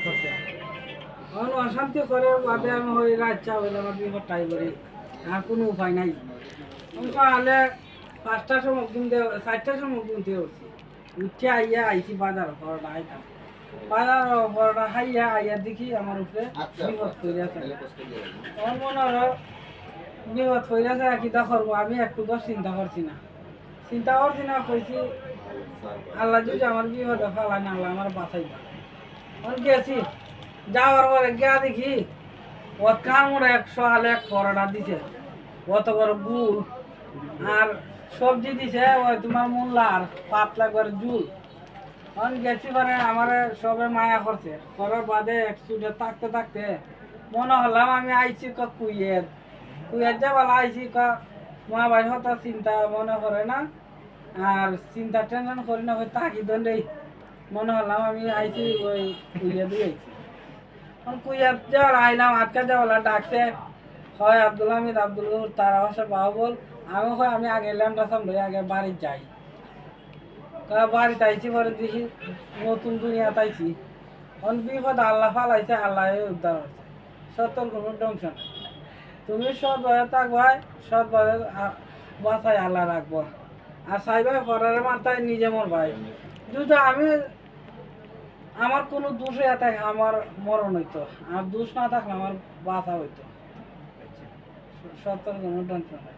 করছে এখন অশান্তি করে বাদে আমি ওই রাত হইলে আমার বিপদ টাই করি আর কোনো উপায় নাই আমি সকালে 5টার সময় কিনতে 4টার সময় কিনতে উঠছি উঠে আইয়া আইছি বাজার পরোটা খাইতাম বাজার পরোটা খাইয়া আইয়া দেখি আমার উপরে বিপদ করে আছে আমার মনে হলো বিপদ করে আছে কিতা করবো আমি একটু তো চিন্তা করছি না কইছি আল্লাহ যদি আমার বিপদে ফেলায় না আল্লাহ আমার বাঁচাইবা আমি গেছি যাওয়ার পরে গিয়া দেখি ও কামড়ে 100 পরোটা দিছে অত বড় গুড় আর সবজি দিছে ওই তোমার মূলার পাতলা করে জুল আমি গেছি পরে আমার সবে মায়া করছে করার বাদে একচুটে থাকতে মনে হলাম আমি আইছি কুইয়ের যে বলা আইছি মা ভাই হতা চিন্তা মনে করে না আর চিন্তা টেনশন করি না ওই তাকি দণ্ডেই মনে হলাম আমি আইছি ওই কুইয়ে দিয়ে আইছি কুইয়ার যাওয়ার আইলাম আজকে যাওয়ালা ডাকছে হয় আব্দুল হামিদ আব্দুল গফুর তারা হচ্ছে বাহুবল আমি হয় আমি আগে ল্যান্ডা সামনে আগে বাড়ি যাই বাড়িতে আইছি পরে দেখি নতুন দুনিয়া তাইছি অন বিপদ আল্লাহ ফালাইছে আল্লাহ উদ্ধার হচ্ছে সত্যর কোনো ধ্বংস নাই তুমি সৎ ভাবে থাকবাই সৎ ভাবে বাসায় আল্লাহ রাখবো আর সাইবাই পরের মাথায় নিজে মর ভাই যদি আমি আমার কোনো দোষ হয়ে থাকে আমার মরণ হইতো আর দোষ না থাকলে আমার বাঁচা হইতো সত্যর কোনো টেনশন নাই